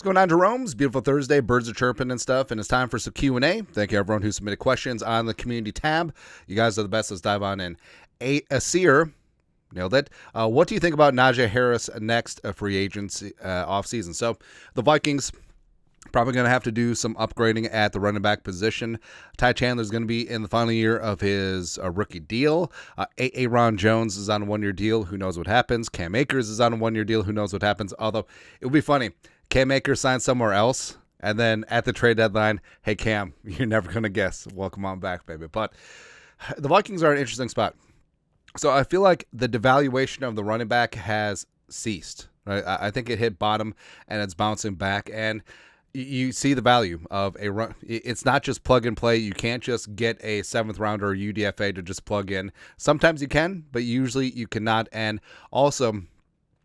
going on, Jeromes? Beautiful Thursday. Birds are chirping and stuff, and it's time for some Q&A. Thank you, everyone who submitted questions on the community tab. You guys are the best. Let's dive on in. Asir, nailed it. What do you think about Najee Harris next free agency offseason? So the Vikings probably going to have to do some upgrading at the running back position. Ty Chandler's going to be in the final year of his rookie deal. Aaron Jones is on a one-year deal. Who knows what happens? Cam Akers is on a one-year deal. Who knows what happens? Although it would be funny. Cam Akers signed somewhere else, and then at the trade deadline, hey, Cam, you're never going to guess. Welcome on back, baby. But the Vikings are an interesting spot. So I feel like the devaluation of the running back has ceased. Right? I think it hit bottom, and it's bouncing back, and you see the value of a run. It's not just plug and play. You can't just get a 7th rounder or UDFA to just plug in. Sometimes you can, but usually you cannot. And also,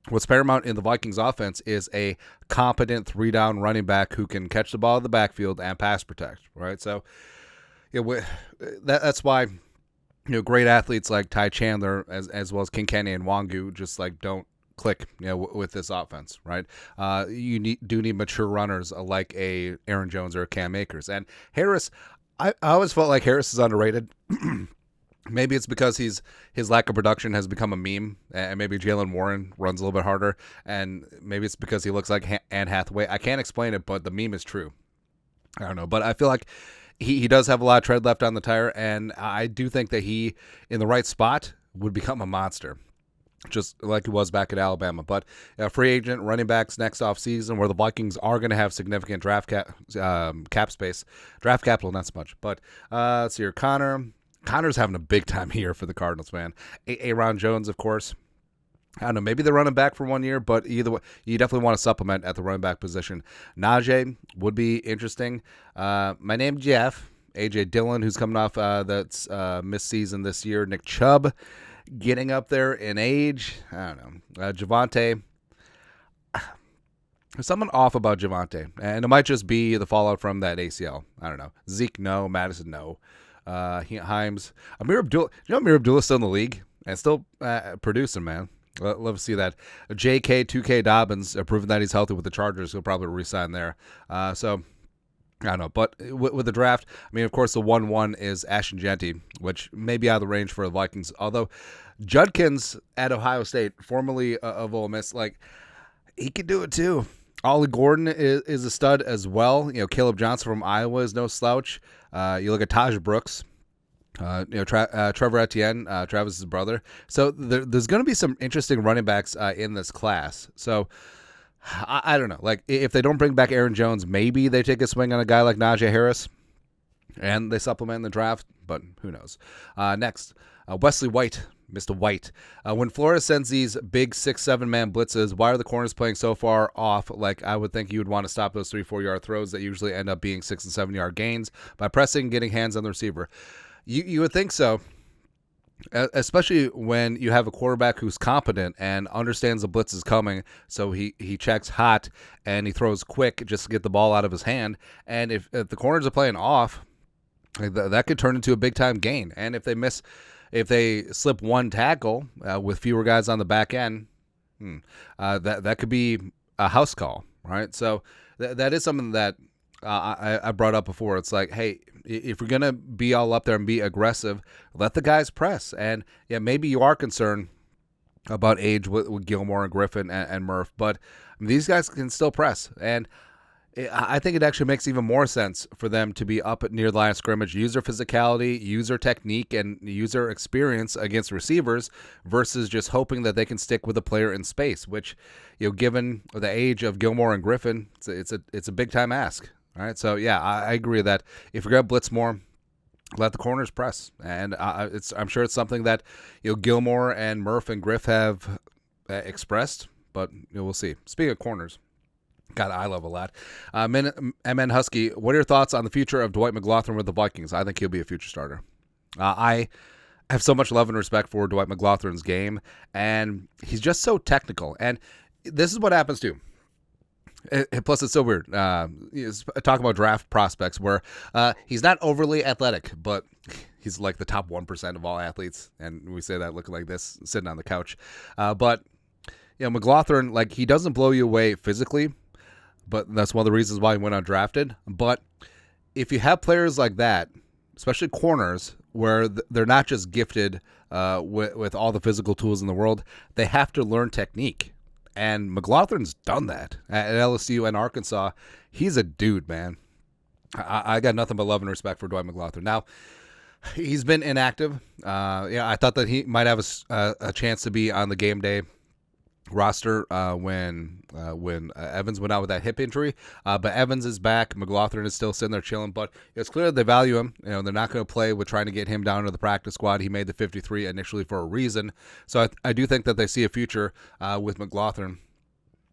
what's paramount in the Vikings offense is a competent 3-down running back who can catch the ball in the backfield and pass protect. Right. So that's why great athletes like Ty Chandler as well as King Kenny and Wangu just don't click, with this offense, right? You do need mature runners like a Aaron Jones or a Cam Akers. And Harris, I always felt like Harris is underrated. Maybe it's because his lack of production has become a meme, and maybe Jalen Warren runs a little bit harder, and maybe it's because he looks like Anne Hathaway. I can't explain it, but the meme is true. I don't know, but I feel like he does have a lot of tread left on the tire, and I do think that he, in the right spot, would become a monster, just like he was back at Alabama. But free agent running backs next offseason, where the Vikings are going to have significant draft cap space. Draft capital, not so much. But let's see here. Connor's having a big time here for the Cardinals, man. Aaron Jones, of course. I don't know, maybe they're running back for 1 year, but either way, you definitely want to supplement at the running back position. Najee would be interesting. My name's Jeff. A.J. Dillon, who's coming off that's missed season this year. Nick Chubb, getting up there in age. I don't know. Javonte. There's something off about Javonte, and it might just be the fallout from that ACL. I don't know. Zeke, no. Madison, no. Himes. Amir Abdullah. Amir Abdullah's still in the league and still producing, man. Love to see that. J.K. 2K Dobbins, proving that he's healthy with the Chargers. He'll probably re-sign there. So I don't know, but with the draft, of course, the 1-1 is Ashton Genty, which may be out of the range for the Vikings. Although Judkins at Ohio State, formerly of Ole Miss, he could do it too. Ollie Gordon is a stud as well. Caleb Johnson from Iowa is no slouch. You look at Taj Brooks, Trevor Etienne, Travis's brother. So there's going to be some interesting running backs in this class. So I don't know. If they don't bring back Aaron Jones, maybe they take a swing on a guy like Najee Harris and they supplement in the draft, but who knows. Next, Wesley White, Mr. White. When Florida sends these big 6-7 man blitzes, why are the corners playing so far off? I would think you would want to stop those 3-4 yard throws that usually end up being 6 and 7 yard gains by pressing, getting hands on the receiver. You would think so, especially when you have a quarterback who's competent and understands the blitz is coming, so he checks hot and he throws quick just to get the ball out of his hand. And if the corners are playing off, that could turn into a big-time gain. And if they slip one tackle with fewer guys on the back end, that could be a house call, right? So that is something that I brought up before. It's like, hey, if we're going to be all up there and be aggressive, let the guys press. And, yeah, maybe you are concerned about age with Gilmore and Griffin and Murph, but these guys can still press. And I think it actually makes even more sense for them to be up near the line of scrimmage, use their physicality, use their technique, and use their experience against receivers versus just hoping that they can stick with a player in space, which, given the age of Gilmore and Griffin, it's a big-time ask. All right, so yeah, I agree that if you're gonna blitz more, let the corners press, and I'm sure it's something that Gilmore and Murph and Griff have expressed, but we'll see. Speaking of corners, God, I love a lot. MN Husky, what are your thoughts on the future of Dwight McGlothan with the Vikings? I think he'll be a future starter. I have so much love and respect for Dwight McGlothan's game, and he's just so technical. And this is what happens too. Plus, it's so weird. Talk about draft prospects where he's not overly athletic, but he's like the top 1% of all athletes. And we say that looking like this, sitting on the couch. But McGlothan, he doesn't blow you away physically, but that's one of the reasons why he went undrafted. But if you have players like that, especially corners, where they're not just gifted with all the physical tools in the world, they have to learn technique. And McGlothan's done that at LSU and Arkansas. He's a dude, man. I got nothing but love and respect for Dwight McGlothan. Now, he's been inactive. I thought that he might have a chance to be on the game day roster when Evans went out with that hip injury. But Evans is back. McGlothan is still sitting there chilling. But it's clear they value him. They're not going to play with trying to get him down to the practice squad. He made the 53 initially for a reason. So I do think that they see a future with McGlothan.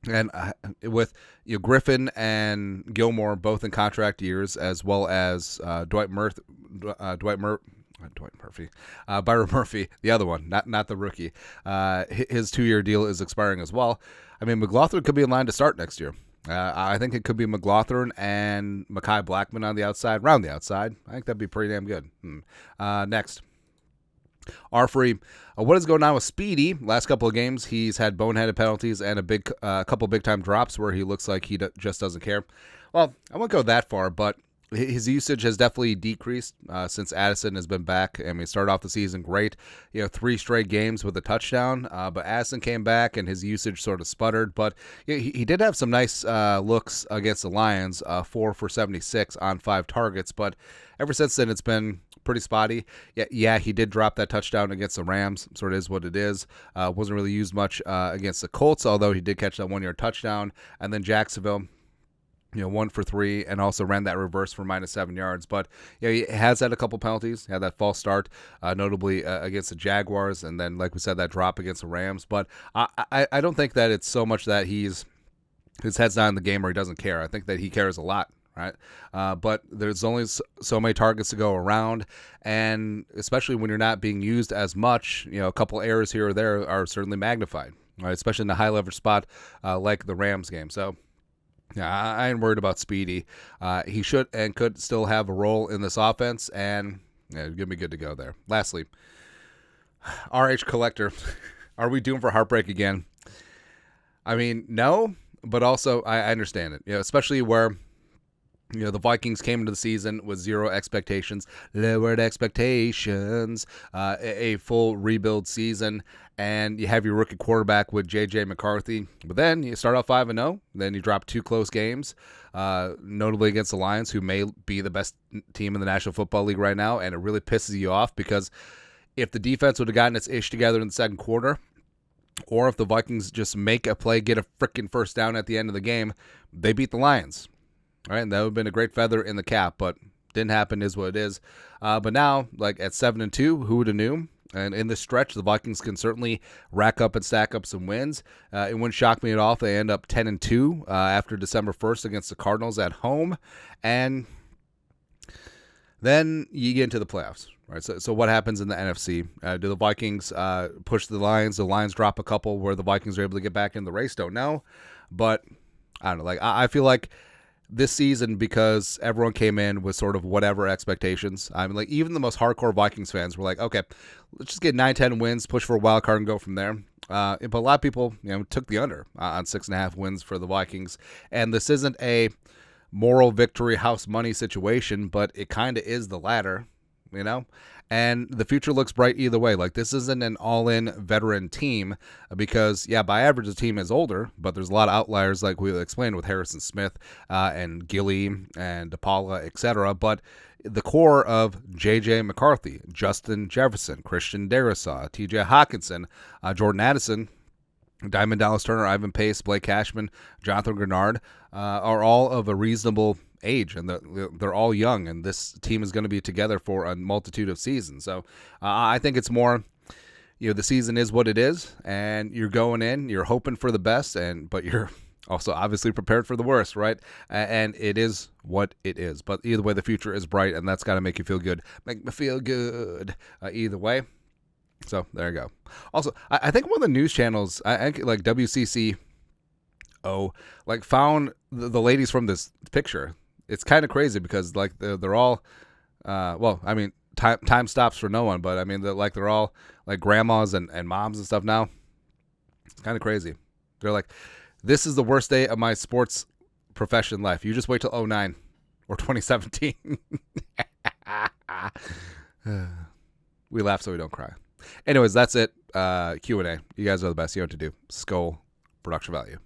And with Griffin and Gilmore both in contract years, as well as Byron Murphy, the other one, not the rookie. His 2-year deal is expiring as well. I mean, McGlothan could be in line to start next year. I think it could be McGlothan and Mekhi Blackman on the outside, round the outside. I think that'd be pretty damn good. Next. R3, what is going on with Speedy? Last couple of games, he's had boneheaded penalties and a couple big-time drops where he looks like he just doesn't care. Well, I won't go that far, but his usage has definitely decreased since Addison has been back. I mean, started off the season great, 3 straight games with a touchdown, but Addison came back and his usage sort of sputtered. But he did have some nice looks against the Lions, 4 for 76 on 5 targets, but ever since then it's been pretty spotty. Yeah, he did drop that touchdown against the Rams. Sort of is what it is. Wasn't really used much against the Colts, although he did catch that 1-yard touchdown. And then Jacksonville, 1 for 3, and also ran that reverse for -7 yards. But he has had a couple penalties. He had that false start, notably against the Jaguars, and then, like we said, that drop against the Rams. But I don't think that it's so much that his head's not in the game or he doesn't care. I think that he cares a lot. Right, but there's only so many targets to go around, and especially when you're not being used as much, a couple errors here or there are certainly magnified, right? Especially in a high leverage spot like the Rams game. So, yeah, I ain't worried about Speedy. He should and could still have a role in this offense, and give me good to go there. Lastly, RH Collector, are we doomed for heartbreak again? I mean, no, but also I understand it, especially where. The Vikings came into the season with 0 expectations, lowered expectations, a full rebuild season, and you have your rookie quarterback with J.J. McCarthy. But then you start off 5-0, then you drop 2 close games, notably against the Lions, who may be the best team in the National Football League right now, and it really pisses you off because if the defense would have gotten its ish together in the second quarter, or if the Vikings just make a play, get a freaking first down at the end of the game, they beat the Lions. All right, and that would have been a great feather in the cap, but didn't happen, is what it is. But now, like at 7-2, who would have knew? And in this stretch, the Vikings can certainly rack up and stack up some wins. It wouldn't shock me at all if they end up 10-2 after December 1st against the Cardinals at home. And then you get into the playoffs, right? So what happens in the NFC? Do the Vikings push the Lions? The Lions drop a couple where the Vikings are able to get back in the race? Don't know. But I don't know. Like I feel like this season, because everyone came in with sort of whatever expectations. I mean, like even the most hardcore Vikings fans were like, okay, let's just get 9-10 wins, push for a wild card and go from there. But a lot of people, took the under on 6.5 wins for the Vikings. And this isn't a moral victory, house money situation, but it kind of is the latter, And the future looks bright either way. Like, this isn't an all-in veteran team because, by average, the team is older, but there's a lot of outliers, like we explained with Harrison Smith and Gilly and DePaula, etc. But the core of J.J. McCarthy, Justin Jefferson, Christian Darrisaw, T.J. Hawkinson, Jordan Addison, Diamond Dallas Turner, Ivan Pace, Blake Cashman, Jonathan Grenard are all of a reasonable age, and they're all young, and this team is going to be together for a multitude of seasons. So I think it's more, the season is what it is, and you're going in, you're hoping for the best, but you're also obviously prepared for the worst, right? And it is what it is. But either way, the future is bright, and that's got to make you feel good. Make me feel good either way. So there you go. Also, I think one of the news channels, I think like WCCO, like found the ladies from this picture. It's kind of crazy because like they're all, time stops for no one, but I mean they're all like grandmas and moms and stuff now. It's kind of crazy. They're like, this is the worst day of my sports profession life. You just wait till 2009 or 2017. We laugh so we don't cry. Anyways, that's it. Q&A. You guys are the best. You know what to do. Skull production value.